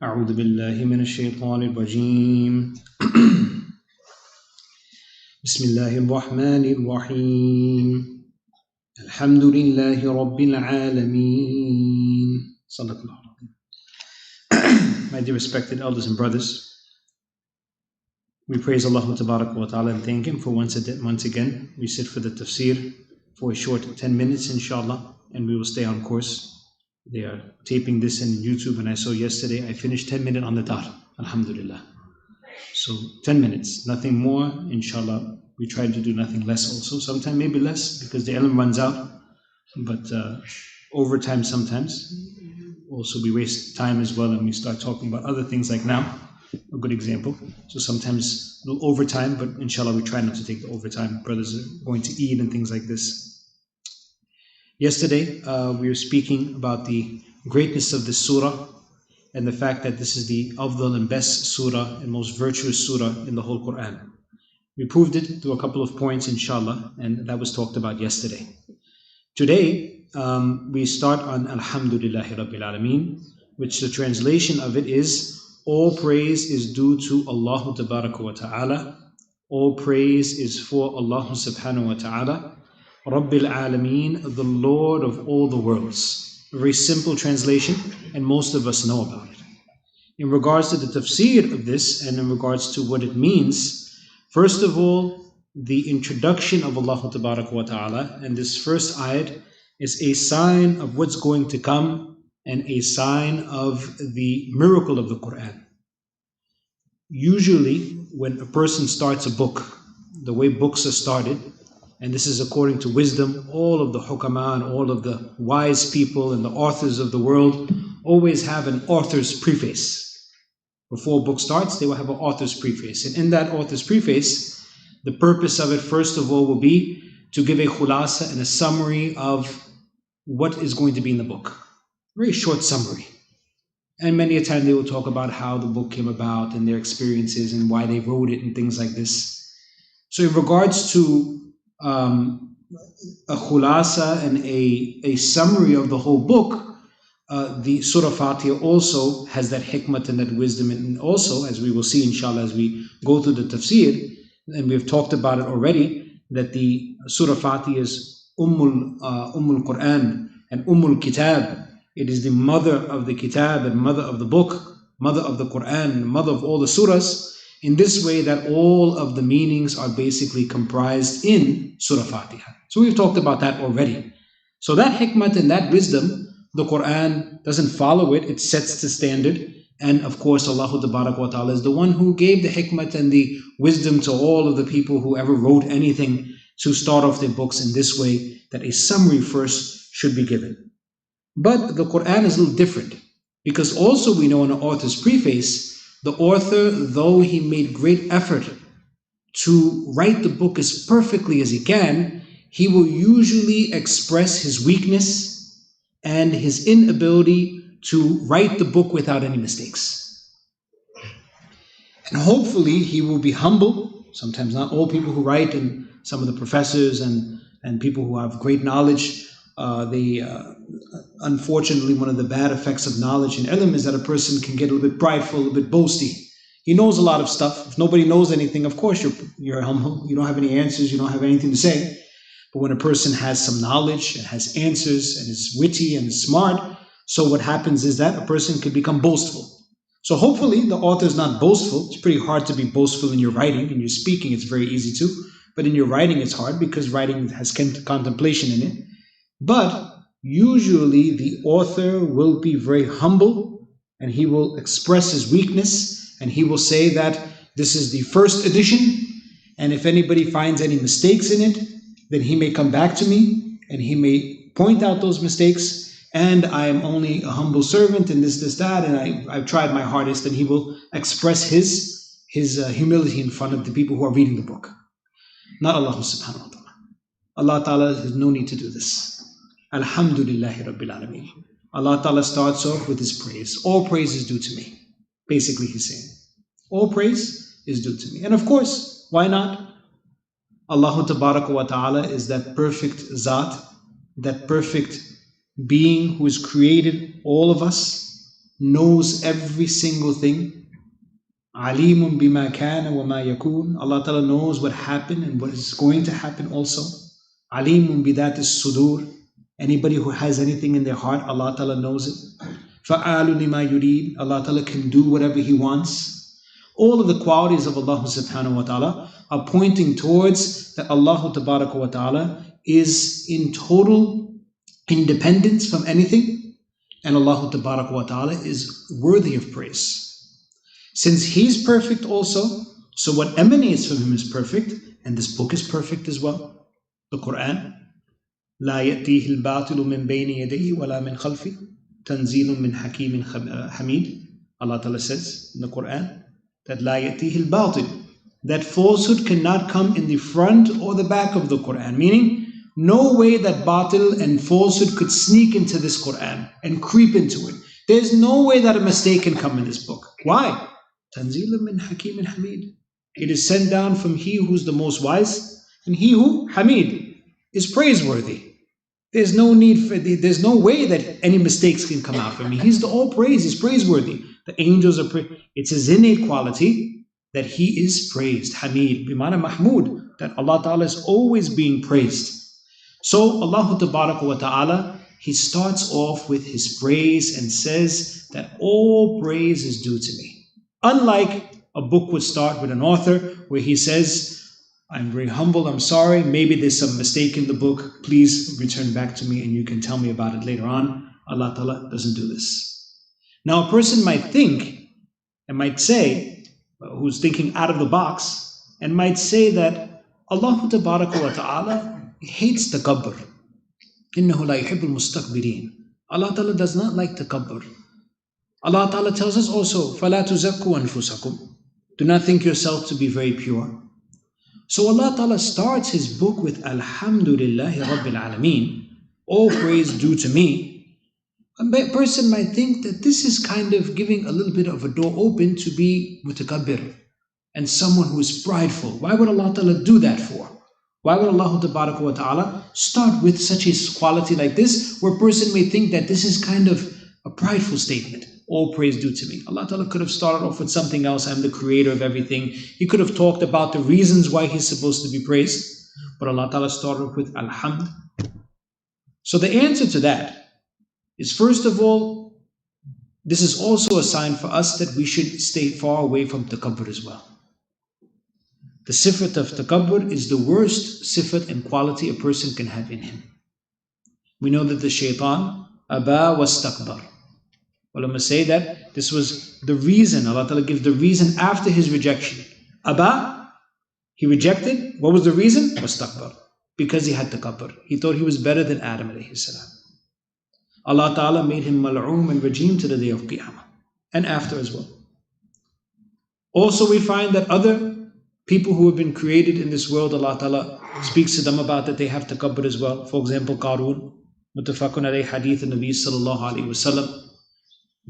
أعوذ بالله من الشيطان الرجيم بسم الله الرحمن الرحيم الحمد لله رب العالمين صلى الله عليه وسلم. My dear respected elders and brothers, we praise Allah Tabaraka wa Ta'ala and thank Him for once again we sit for the tafsir for a short 10 minutes inshallah, and we will stay on course. They are taping this in YouTube, and I saw yesterday I finished 10 minutes on the dot, alhamdulillah. So 10 minutes, nothing more, inshallah. We try to do nothing less also, sometimes maybe less because the ilm runs out, but overtime sometimes. Also we waste time as well and we start talking about other things like now, a good example. So sometimes a little overtime, but inshallah we try not to take the overtime. Brothers are going to eat and things like this. Yesterday, we were speaking about the greatness of this surah and the fact that this is the afdal and best surah and most virtuous surah in the whole Quran. We proved it through a couple of points, inshallah, and that was talked about yesterday. Today, we start on Alhamdulillahi Rabbil Alameen, which the translation of it is, all praise is due to Allah Tabaraka wa Ta'ala. All praise is for Allah Subhanahu wa Ta'ala. Rabbil Alameen, the Lord of all the worlds. A very simple translation, and most of us know about it. In regards to the tafsir of this, and in regards to what it means, first of all, the introduction of Allah Tabaraka wa Ta'ala, and this first ayat is a sign of what's going to come, and a sign of the miracle of the Quran. Usually, when a person starts a book, the way books are started, and this is according to wisdom, all of the hukama and all of the wise people and the authors of the world always have an author's preface. Before a book starts, they will have an author's preface. And in that author's preface, the purpose of it, first of all, will be to give a khulasa and a summary of what is going to be in the book. Very short summary. And many a time they will talk about how the book came about and their experiences and why they wrote it and things like this. So in regards to a khulasa and a summary of the whole book, the Surah Fatiha also has that hikmat and that wisdom, and also, as we will see inshallah as we go through the tafsir, and we have talked about it already, that the Surah Fatiha is Ummul Quran and Ummul Kitab. It is the mother of the Kitab and mother of the book, mother of the Quran, and mother of all the surahs, in this way that all of the meanings are basically comprised in Surah Fatiha. So we've talked about that already. So that hikmat and that wisdom, the Quran doesn't follow it, it sets the standard. And of course, Allah Tabaraka wa Ta'ala is the one who gave the hikmat and the wisdom to all of the people who ever wrote anything to start off their books in this way, that a summary first should be given. But the Quran is a little different, because also we know in an author's preface, the author, though he made great effort to write the book as perfectly as he can, he will usually express his weakness and his inability to write the book without any mistakes. And hopefully he will be humble. Sometimes not all people who write, and some of the professors and people who have great knowledge, unfortunately, one of the bad effects of knowledge and ilm is that a person can get a little bit prideful, a little bit boasty. He knows a lot of stuff. If nobody knows anything, of course you're humble. You don't have any answers. You don't have anything to say. But when a person has some knowledge and has answers and is witty and is smart, so what happens is that a person could become boastful. So hopefully the author is not boastful. It's pretty hard to be boastful in your writing. In your speaking, it's very easy to. But in your writing, it's hard because writing has contemplation in it. But usually the author will be very humble, and he will express his weakness, and he will say that this is the first edition, and if anybody finds any mistakes in it, then he may come back to me and he may point out those mistakes, and I am only a humble servant and this, that, and I've tried my hardest, and he will express his humility in front of the people who are reading the book. Not Allah subhanahu wa ta'ala. Allah ta'ala has no need to do this. Alhamdulillahi Rabbil Alameen. Allah Ta'ala starts off with His praise. All praise is due to me. Basically, He's saying, all praise is due to me. And of course, why not? Allah Tabaraka wa Ta'ala is that perfect Zat, that perfect being who has created all of us, knows every single thing. Alimun bima kana wa ma yakun. Allah Ta'ala knows what happened and what is going to happen also. Alimun bidat as-sudur. Anybody who has anything in their heart, Allah Ta'ala knows it. Fa'alu lima yurid. Allah Ta'ala can do whatever He wants. All of the qualities of Allah subhanahu wa ta'ala are pointing towards that Allah tabaraka wa ta'ala is in total independence from anything, and Allah tabaraka wa ta'ala is worthy of praise. Since He's perfect also, so what emanates from Him is perfect, and this book is perfect as well, the Quran. لا يأتيه الباطل من بين يديه ولا من خلفه تنزيل من حكيم حميد. Allah Ta'ala says in the Quran that لا يأتيه الباطل, that falsehood cannot come in the front or the back of the Quran, meaning no way that batil and falsehood could sneak into this Quran and creep into it. There's no way that a mistake can come in this book. Why? تنزيل من حكيم حميد. It is sent down from He who's the most wise, and He who, Hamid, is praiseworthy. There's no way that any mistakes can come out from Him. He's the all praise, He's praiseworthy. The angels are it's His innate quality that He is praised. Hamid, bimana Mahmud, that Allah Ta'ala is always being praised. So Allah Tabaraka wa Ta'ala, He starts off with His praise and says that all praise is due to me. Unlike a book would start with an author where he says, I'm very humble, I'm sorry, maybe there's some mistake in the book, please return back to me and you can tell me about it later on. Allah Ta'ala doesn't do this. Now a person might think and might say, who's thinking out of the box, and might say that Allah Tabaraka wa Ta'ala hates takabbur. Innahu la yuhibbul mustakbirin. Allah Ta'ala does not like takabbur. Allah Ta'ala tells us also, فَلَا تُزَكُّوا أَنفُسَكُمْ. Do not think yourself to be very pure. So Allah Ta'ala starts His book with Alhamdulillahi Rabbil Alameen, all praise due to me. A person might think that this is kind of giving a little bit of a door open to be mutakabbir and someone who is prideful. Why would Allah Ta'ala do that for? Why would Allah Ta'ala start with such a quality like this, where a person may think that this is kind of a prideful statement? All praise due to me. Allah Ta'ala could have started off with something else. I'm the creator of everything. He could have talked about the reasons why He's supposed to be praised. But Allah Ta'ala started off with Alhamd. So the answer to that is, first of all, this is also a sign for us that we should stay far away from takabbur as well. The sifat of takabbur is the worst sifat and quality a person can have in him. We know that the shaitan, aba wastakbar. Ulama say that this was the reason, Allah Ta'ala gives the reason after his rejection. Aba, he rejected. What was the reason? Wastakbar. Because he had takabbur. He thought he was better than Adam alayhi salam. Allah Ta'ala made him mal'oom and rajim to the day of Qiyamah. And after as well. Also we find that other people who have been created in this world, Allah Ta'ala speaks to them about that they have takabbur as well. For example, Qarun, mutafakun alayhi hadith of Nabi sallallahu alayhi wa sallam.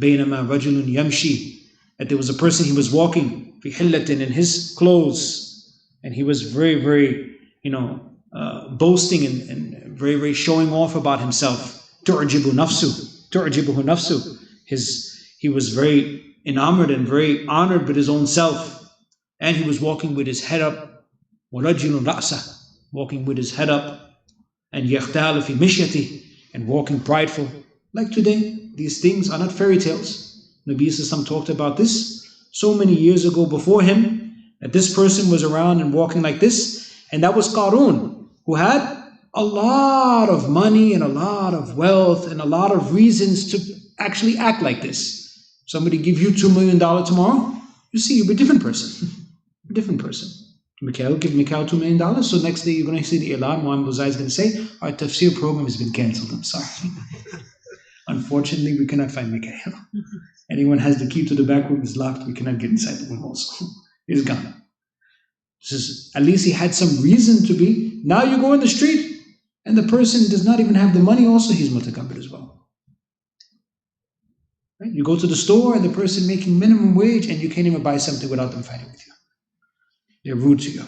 بينما رجل يمشي, that there was a person, he was walking في حلة, in his clothes, and he was very, very, boasting and very, very showing off about himself. تعجب نفسه, تعجبه نفسه. He was very enamored and very honored with his own self, and he was walking with his head up. ورجل رأسه, walking with his head up, and يختال في مشيته, and walking prideful. Like today, these things are not fairy tales. Nabi Sallallahu talked about this so many years ago before him, that this person was around and walking like this, and that was Qarun, who had a lot of money and a lot of wealth and a lot of reasons to actually act like this. Somebody give you $2 million tomorrow, you see, you'll be a different person. A different person. Mikaeel, give Mikaeel $2 million, so next day you're going to see the Ilan, Muhammad Buzai is going to say, our tafsir program has been cancelled. I'm sorry. Unfortunately, we cannot find Mikaeel. Anyone has the key to the back room is locked. We cannot get inside the room also. He's gone. At least he had some reason to be. Now you go in the street and the person does not even have the money also, he's mutakabbir as well. Right? You go to the store and the person making minimum wage and you can't even buy something without them fighting with you. They're rude to you.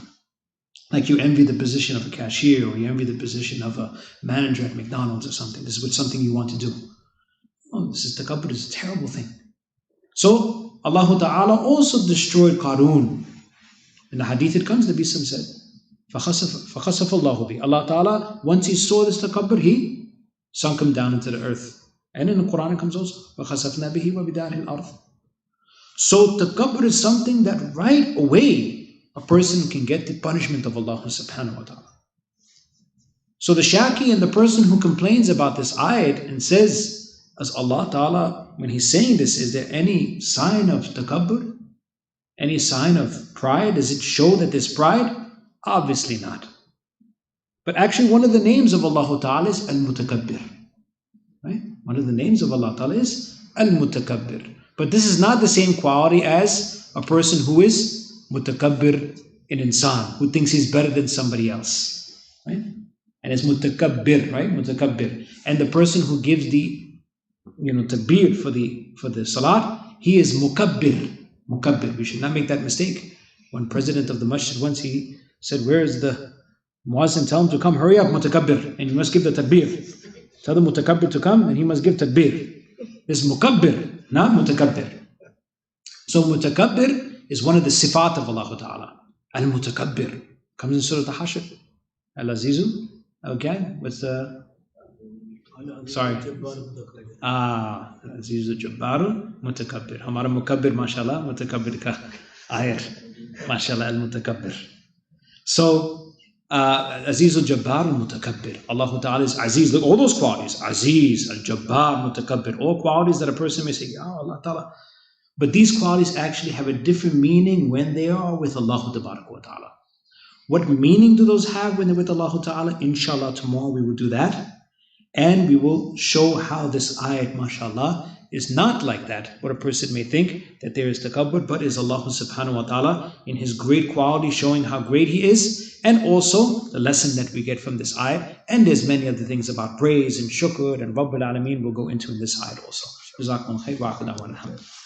Like you envy the position of a cashier, or you envy the position of a manager at McDonald's or something. This is what something you want to do. Oh, this is takabbur, is a terrible thing. So Allah Ta'ala also destroyed Qarun. In the hadith it comes, the Nabi said, فَخَسَفَ اللَّهُ بِهِ. Allah Ta'ala, once he saw this takabbur, he sunk him down into the earth. And in the Quran it comes also, فَخَسَفْنَا بِهِ وَبِدَارِهِ الْأَرْضِ. So takabbur is something that right away a person can get the punishment of Allah subhanahu wa ta'ala. So the shaki and the person who complains about this ayat and says, as Allah Ta'ala, when he's saying this, is there any sign of takabbur? Any sign of pride? Does it show that there's pride? Obviously not. But actually one of the names of Allah Ta'ala is Al-Mutakabbir. Right? One of the names of Allah Ta'ala is Al-Mutakabbir. But this is not the same quality as a person who is mutakabbir in insan, who thinks he's better than somebody else. Right? And it's mutakabbir, right? Mutakabbir. And the person who gives the takbir for the salat, he is mukabbir. Mukabbir. We should not make that mistake. One president of the masjid once, he said, where is the muazzin? Tell him to come, hurry up, mutakabbir. And you must give the takbir. Tell the mutakabbir to come and he must give takbir. This is mukabbir, not mutakabbir. So mutakabbir is one of the sifat of Allah Ta'ala. Al-Mutakabbir. Comes in Surah Al-Hashr. Al-Azizu. Okay. What's the... Sorry. Azizu Jabbaru Mutakabbir. Hamara Mukabbir, mashallah. Mutakabbir ka ayat. Mashallah, Al-Mutakabbir. So, Azizu Jabbar Mutakabbir. Allah Ta'ala is Aziz. Look, all those qualities. Aziz, Al-Jabbar, Mutakabbir. All qualities that a person may say, oh, Allah Ta'ala. But these qualities actually have a different meaning when they are with Allah Ta'ala. What meaning do those have when they're with Allah Ta'ala? Inshallah, tomorrow we will do that. And we will show how this ayat, mashallah, is not like that. What a person may think that there is takabbur, but is Allah subhanahu wa ta'ala in His great quality, showing how great He is. And also the lesson that we get from this ayat. And there's many other things about praise and shukr and Rabbul Alameen we'll go into in this ayat also. Jazakumullah khair wa akhir da'wana.